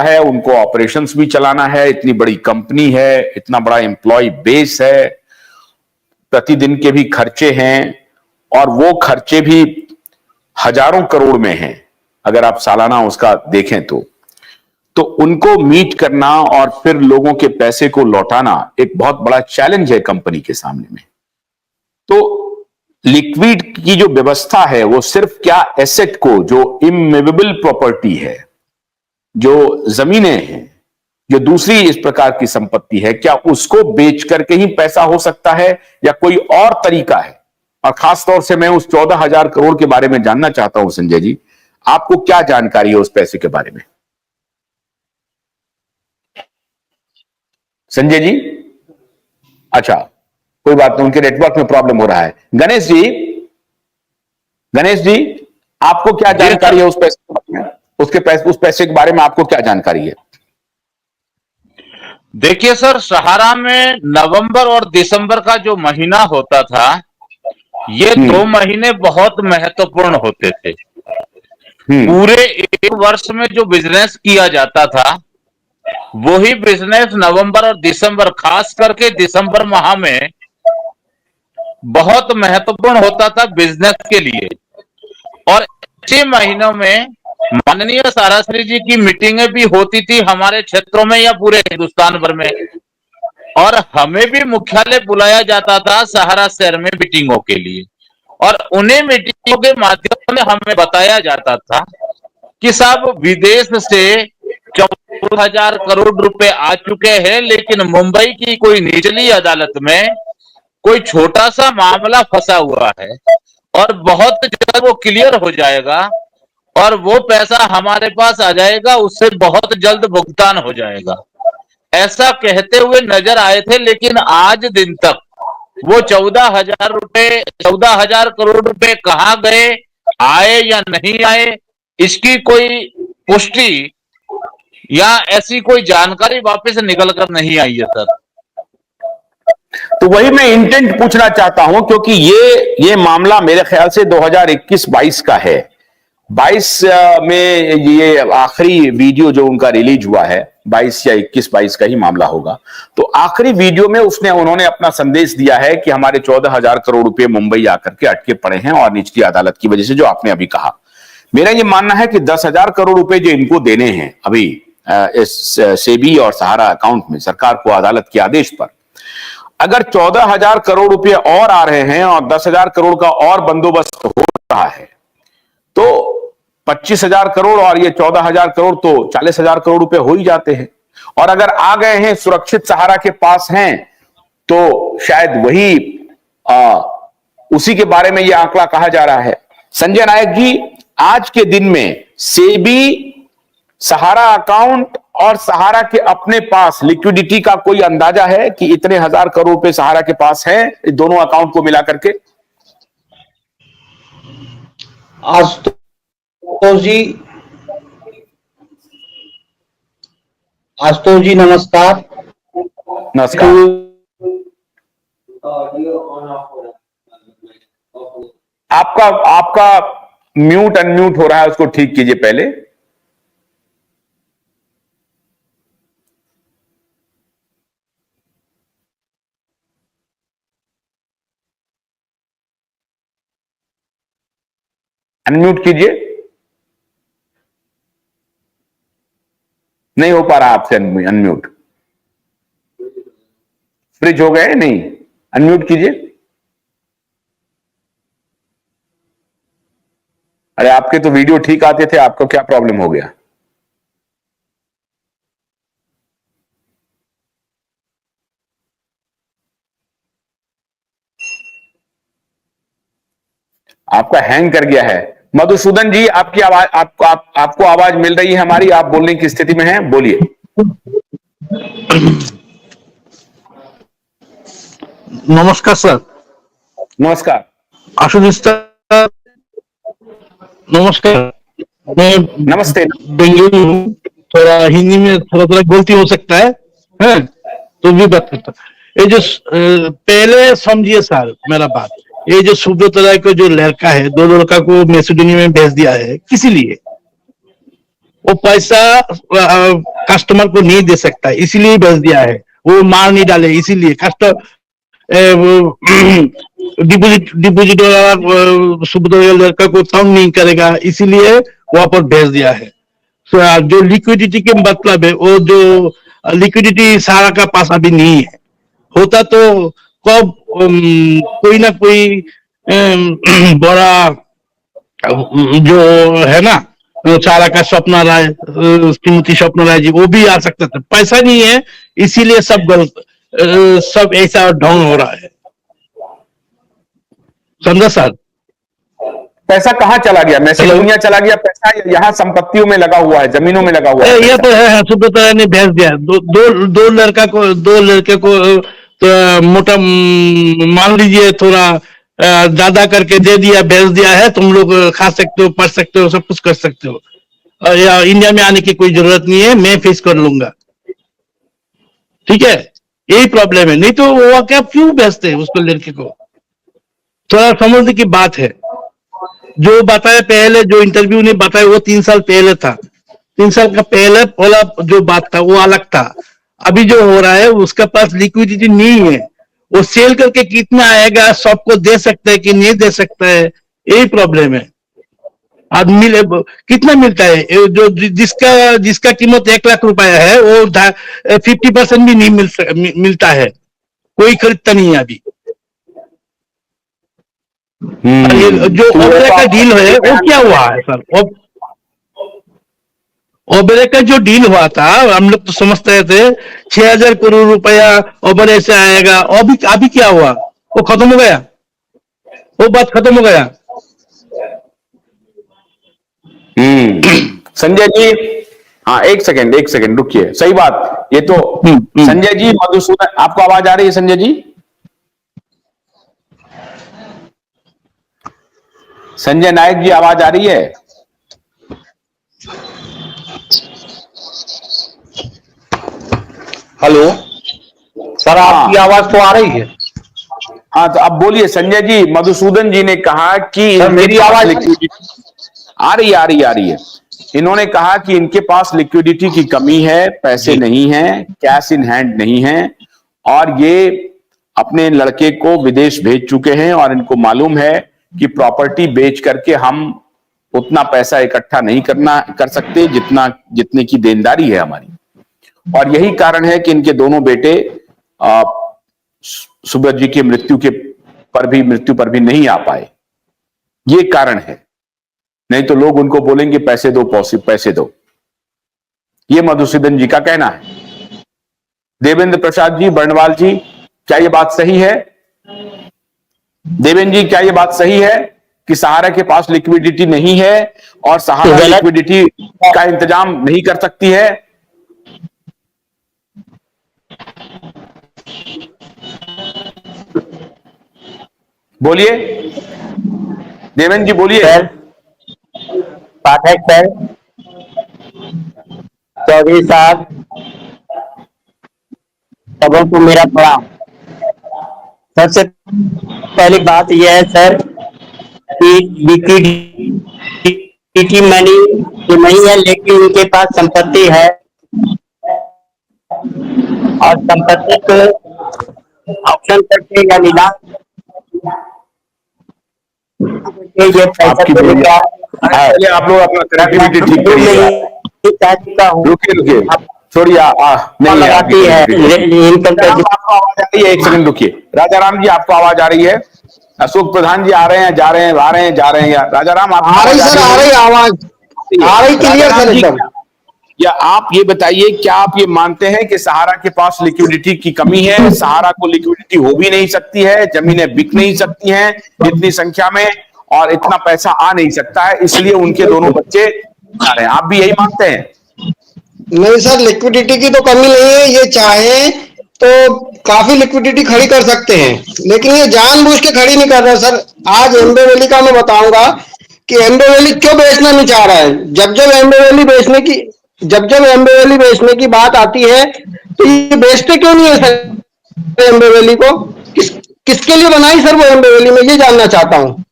है, उनको ऑपरेशंस भी चलाना है, इतनी बड़ी कंपनी है, इतना बड़ा एम्प्लॉय बेस है, प्रतिदिन के भी खर्चे हैं, और वो खर्चे भी हजारों करोड़ में हैं अगर आप सालाना उसका देखें तो उनको मीट करना और फिर लोगों के पैसे को लौटाना एक बहुत बड़ा चैलेंज है कंपनी के सामने में। तो लिक्विड की जो व्यवस्था है वो सिर्फ क्या एसेट को, जो इमूवेबल प्रॉपर्टी है, जो जमीनें हैं, जो दूसरी इस प्रकार की संपत्ति है, क्या उसको बेच करके ही पैसा हो सकता है या कोई और तरीका है? और खासतौर से मैं उस 14,000 करोड़ के बारे में जानना चाहता हूं संजय जी, आपको क्या जानकारी है उस पैसे के बारे में? संजय जी, अच्छा कोई बात नहीं, उनके नेटवर्क में प्रॉब्लम हो रहा है। गणेश जी, आपको क्या जानकारी है उस पैसे के बारे में? उस पैसे के बारे में आपको क्या जानकारी है? देखिए सर, सहारा में नवंबर और दिसंबर का जो महीना होता था, ये 2 महीने बहुत महत्वपूर्ण होते थे। पूरे एक वर्ष में जो बिजनेस किया जाता था, वही बिजनेस नवंबर और दिसंबर, खास करके दिसंबर माह में बहुत महत्वपूर्ण होता था बिजनेस के लिए। और इसी महीनों में माननीय साराश्री जी की मीटिंगें भी होती थी हमारे क्षेत्रों में या पूरे हिंदुस्तान भर में, और हमें भी मुख्यालय बुलाया जाता था सहारा शहर में मीटिंगों के लिए, और उन्हीं मीटिंगों के माध्यम से हमें बताया जाता था कि साहब विदेश से 14,000 करोड़ रुपए आ चुके हैं, लेकिन मुंबई की कोई निचली अदालत में कोई छोटा सा मामला फंसा हुआ है और बहुत जल्द वो क्लियर हो जाएगा और वो पैसा हमारे पास आ जाएगा, उससे बहुत जल्द भुगतान हो जाएगा, ऐसा कहते हुए नजर आए थे। लेकिन आज दिन तक वो 14,000 करोड़ रुपए कहां गए, आए या नहीं आए, इसकी कोई पुष्टि या ऐसी कोई जानकारी वापस निकल कर नहीं आई है सर। तो वही मैं इंटेंट पूछना चाहता हूं, क्योंकि ये मामला मेरे ख्याल से 2021-22 का है। 22 में ये आखिरी वीडियो जो उनका रिलीज हुआ है, 22 या 21-22 का ही मामला होगा। तो आखिरी वीडियो में उन्होंने अपना संदेश दिया है कि हमारे 14,000 करोड़ रुपए मुंबई आकर के अटके पड़े हैं और निचली अदालत की वजह से, जो आपने अभी कहा। मेरा ये मानना है कि 10,000 करोड़ रुपए जो इनको देने हैं अभी इस सेबी और सहारा अकाउंट में सरकार को अदालत के आदेश पर, अगर 14,000 करोड़ रुपए और आ रहे हैं और 10,000 करोड़ का और बंदोबस्त हो रहा है, तो 25,000 करोड़ और ये 14,000 करोड़ तो 40,000 करोड़ रुपए हो ही जाते हैं। और अगर आ गए हैं, सुरक्षित सहारा के पास हैं, तो शायद वही उसी के बारे में यह आंकड़ा कहा जा रहा है। संजय नायक जी, आज के दिन में सेबी, सहारा अकाउंट और सहारा के अपने पास लिक्विडिटी का कोई अंदाजा है कि इतने 1,000 करोड़ रुपए सहारा के पास है, दोनों अकाउंट को मिला करके? आशुतोष जी नमस्कार। नमस्कार। आपका म्यूट अनम्यूट हो रहा है, उसको ठीक कीजिए पहले। अनम्यूट कीजिए, नहीं हो पा रहा आपसे अनम्यूट। फ्रिज हो गए? नहीं, अनम्यूट कीजिए। अरे आपके तो वीडियो ठीक आते थे, आपको क्या प्रॉब्लम हो गया? आपका हैंग कर गया है। मधुसूदन जी, आपकी आवाज, आपको आवाज मिल रही है हमारी? आप बोलने की स्थिति में हैं? बोलिए। नमस्कार सर। नमस्कार आशुतोष सर, नमस्कार। मैं नमस्ते। बेंगलुरु हूँ, थोड़ा हिंदी में थोड़ा गलती हो सकता है तो भी बात करता। ये जो पहले समझिए सर मेरा बात, ये जो सुब्रत राय को जो लड़का है, 2 लड़का को मैसेडोनिया में भेज दिया है, किस लिए? वो पैसा कस्टमर को नहीं दे सकता, इसीलिए भेज दिया है। वो मार नहीं डाले इसीलिए डिपोजिट वाला सुब्रत लड़का को तंग नहीं करेगा, इसीलिए वहां पर भेज दिया है। जो लिक्विडिटी के मतलब है, वो जो लिक्विडिटी सारा का पास अभी नहीं है। होता तो कब कोई ना कोई बड़ा जो है ना सारा का स्वप्न राय, श्रीमती स्वप्न राय जी, वो भी आ सकता था। पैसा नहीं है, इसीलिए सब गलत, सब ऐसा ढोंग हो रहा है। समझा सर? पैसा कहाँ चला गया? मैसेडोनिया चला गया पैसा, यहाँ संपत्तियों में लगा हुआ है, जमीनों में लगा हुआ है? ये तो है, सुब्रत राय ने भेज दिया। दो लड़के को तो मोटा मान लीजिए थोड़ा ज्यादा करके दे दिया, भेज दिया है। तुम लोग खा सकते हो, पढ़ सकते हो, सब कुछ कर सकते हो, या इंडिया में आने की कोई जरूरत नहीं है, मैं फेस कर लूंगा। ठीक है, यही प्रॉब्लम है। नहीं तो वो क्या क्यों भेजते हैं उसको, लड़के को? थोड़ा समझने की बात है। जो बताया पहले, जो इंटरव्यू ने बताया वो 3 साल पहले था। 3 साल का पहले वाला जो बात था वो अलग था। अभी जो हो रहा है, उसका पास लिक्विडिटी नहीं है। वो सेल करके कितना आएगा, सबको दे सकता है कि नहीं दे सकता है, यही प्रॉब्लम है। आदमी कितना मिलता है? जो जिसका कीमत 1 लाख रुपया है, वो 50% भी नहीं मिलता है। कोई खरीदता नहीं है अभी। जो ओबेरे का डील है वो क्या हुआ है सर? ओबेरे का जो डील हुआ था, हम लोग तो समझते थे 6,000 करोड़ रुपया ओबेरे से आएगा। अभी क्या हुआ? वो खत्म हो गया, वो बात खत्म हो गया। संजय जी, हाँ एक सेकंड रुकिए। सही बात, ये तो संजय जी मधुसूदन, आपको आवाज आ रही है संजय जी? संजय नायक जी, आवाज आ रही है? हेलो सर, आपकी आवाज तो आ रही है। हाँ तो अब बोलिए संजय जी। मधुसूदन जी ने कहा कि मेरी आवाज आ रही है। इन्होंने कहा कि इनके पास लिक्विडिटी की कमी है, पैसे नहीं है, कैश इन हैंड नहीं है, और ये अपने लड़के को विदेश भेज चुके हैं और इनको मालूम है कि प्रॉपर्टी बेच करके हम उतना पैसा इकट्ठा नहीं कर सकते जितने की देनदारी है हमारी। और यही कारण है कि इनके दोनों बेटे सुब्रत जी की मृत्यु पर भी नहीं आ पाए। ये कारण है, नहीं तो लोग उनको बोलेंगे पैसे दो। ये मधुसूदन जी का कहना है। देवेंद्र प्रसाद जी, बर्णवाल जी, क्या ये बात सही है? देवेंद्र जी, क्या ये बात सही है कि सहारा के पास लिक्विडिटी नहीं है और सहारा लिक्विडिटी का इंतजाम नहीं कर सकती है? बोलिए देवेंद्र जी, बोलिए। पाठक सर, चौधरी साहब, सबों को मेरा प्रणाम। सबसे पहली बात यह है सर कि लिक्विडिटी मनी तो नहीं है, लेकिन उनके पास संपत्ति है, और संपत्ति को ऑप्शन करके या नीलाम ये पैसा पहले आप लोग अपना कनेक्टिविटी ठीक करिए। रुकिए छोड़िए, नहीं लगाती है इनकम टैक्स। आपको आवाज आ रही है? एक सेकंड रुकिए। राजा राम जी, आपको आवाज आ रही है? अशोक प्रधान जी, आ रहे हैं, जा रहे हैं, आ रहे हैं, जा रहे हैं। राजा राम, आ रही सर, आ रही आवाज, आ रही क्लियर सर एकदम। या आप ये बताइए, क्या आप ये मानते हैं कि सहारा के पास लिक्विडिटी की कमी है? सहारा को लिक्विडिटी हो भी नहीं सकती है, जमीनें बिक नहीं सकती हैं इतनी संख्या में, और इतना पैसा आ नहीं सकता है, इसलिए उनके दोनों बच्चे आ रहे हैं। आप भी यही मानते हैं? नहीं सर, लिक्विडिटी की तो कमी नहीं है। ये चाहे तो काफी लिक्विडिटी खड़ी कर सकते हैं, लेकिन ये जानबूझ के खड़ी नहीं कर रहे सर। आज एम्बे वैली का मैं बताऊंगा कि एम्बे वैली क्यों बेचना नहीं चाह रहा है। जब एम्बे वैली बेचने की बात आती है तो ये बेचते क्यों नहीं है सर एम्बे वैली को? किसके लिए बनाई सर वो एम्बे वैली, मैं ये जानना चाहता हूँ।